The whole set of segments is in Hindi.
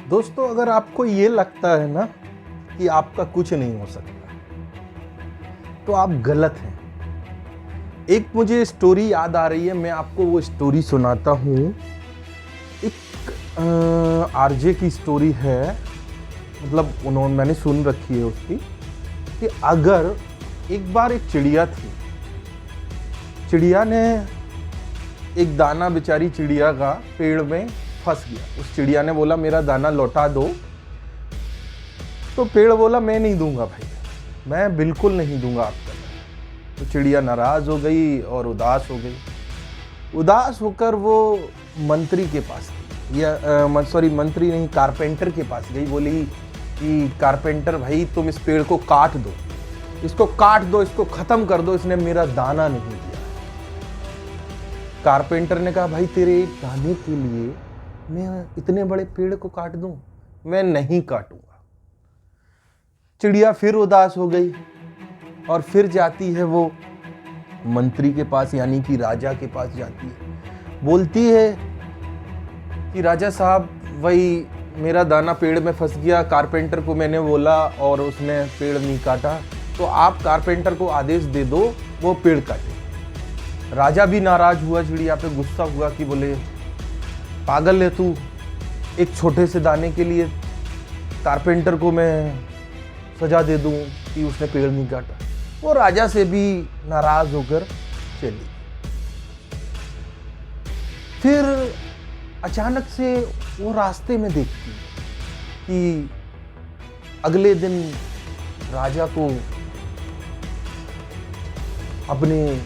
दोस्तों, अगर आपको ये लगता है ना कि आपका कुछ नहीं हो सकता, तो आप गलत हैं। एक मुझे स्टोरी याद आ रही है, मैं आपको वो स्टोरी सुनाता हूँ। एक आरजे की स्टोरी है, मतलब मैंने सुन रखी है उसकी, कि अगर एक बार एक चिड़िया थी। चिड़िया ने एक दाना, बेचारी चिड़िया का पेड़ में फंस गया। उस चिड़िया ने बोला मेरा दाना लौटा दो। तो पेड़ बोला मैं नहीं दूंगा भाई, मैं बिल्कुल नहीं दूंगा आपका दाना। तो चिड़िया नाराज हो गई और उदास हो गई। उदास होकर वो मंत्री के पास गई, या सॉरी मंत्री नहीं, कारपेंटर के पास गई। बोली कि कारपेंटर भाई, तुम इस पेड़ को काट दो, इसको काट दो, इसको खत्म कर दो, इसने मेरा दाना नहीं दिया। कारपेंटर ने कहा भाई, तेरे एक दाने के लिए मैं इतने बड़े पेड़ को काट दूं? मैं नहीं काटूंगा। चिड़िया फिर उदास हो गई और फिर जाती है वो मंत्री के पास, यानी कि राजा के पास जाती है। बोलती है कि राजा साहब, वही मेरा दाना पेड़ में फंस गया, कारपेंटर को मैंने बोला और उसने पेड़ नहीं काटा, तो आप कारपेंटर को आदेश दे दो वो पेड़ काटे। राजा भी नाराज हुआ, चिड़िया पे गुस्सा हुआ कि बोले पागल है तू, एक छोटे से दाने के लिए कारपेंटर को मैं सजा दे दूं कि उसने पेड़ नहीं काटा। वो राजा से भी नाराज होकर चली। फिर अचानक से वो रास्ते में देखती कि अगले दिन राजा को अपने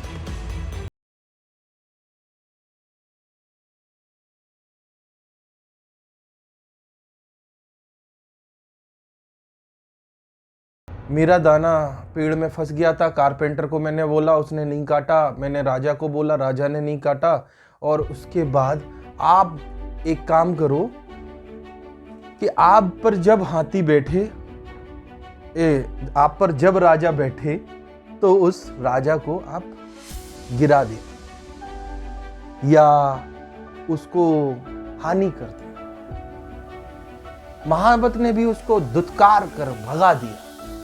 मेरा दाना पेड़ में फंस गया था, कारपेंटर को मैंने बोला, उसने नहीं काटा, मैंने राजा को बोला, राजा ने नहीं काटा, और उसके बाद आप एक काम करो कि आप पर जब हाथी बैठे, आप पर जब राजा बैठे, तो उस राजा को आप गिरा दे या उसको हानि कर दे। महावत ने भी उसको धुतकार कर भगा दिया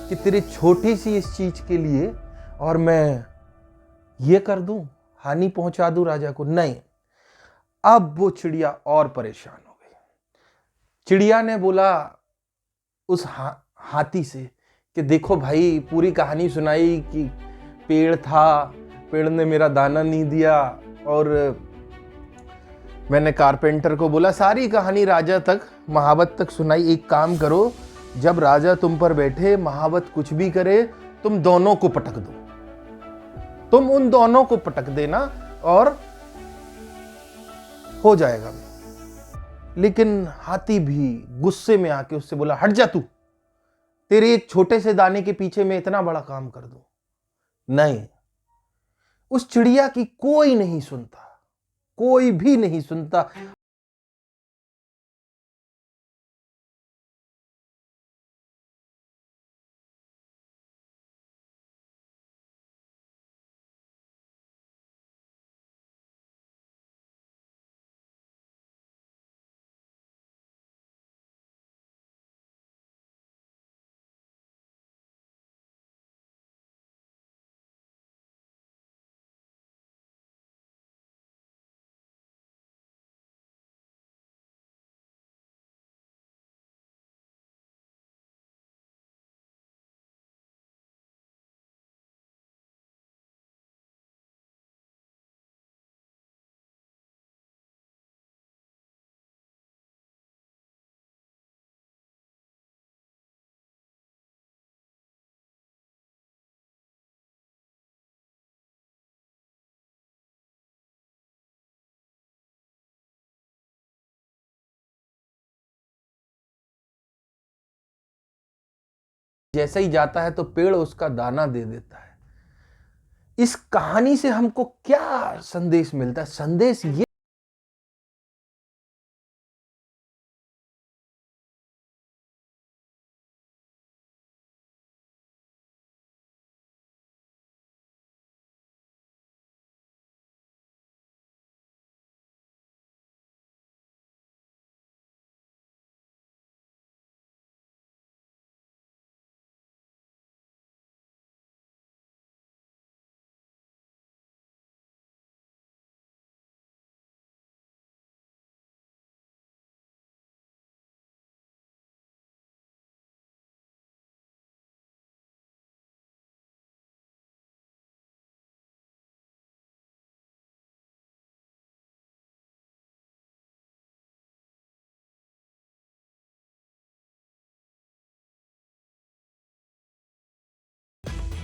कि तेरी छोटी सी इस चीज के लिए और मैं ये कर दूं, हानि पहुंचा दूं राजा को? नहीं। अब वो चिड़िया और परेशान हो गई। चिड़िया ने बोला उस हाथी से कि देखो भाई, पूरी कहानी सुनाई कि पेड़ था, पेड़ ने मेरा दाना नहीं दिया, और मैंने कारपेंटर को बोला, सारी कहानी राजा तक, महावत तक सुनाई। एक काम करो, जब राजा तुम पर बैठे, महावत कुछ भी करे, तुम दोनों को पटक दो, तुम उन दोनों को पटक देना और हो जाएगा। लेकिन हाथी भी गुस्से में आके उससे बोला, हट जा तू, तेरे एक छोटे से दाने के पीछे मैं इतना बड़ा काम कर दूं? नहीं। उस चिड़िया की कोई नहीं सुनता, कोई भी नहीं सुनता। जैसे ही जाता है तो पेड़ उसका दाना दे देता है। इस कहानी से हमको क्या संदेश मिलता है? संदेश ये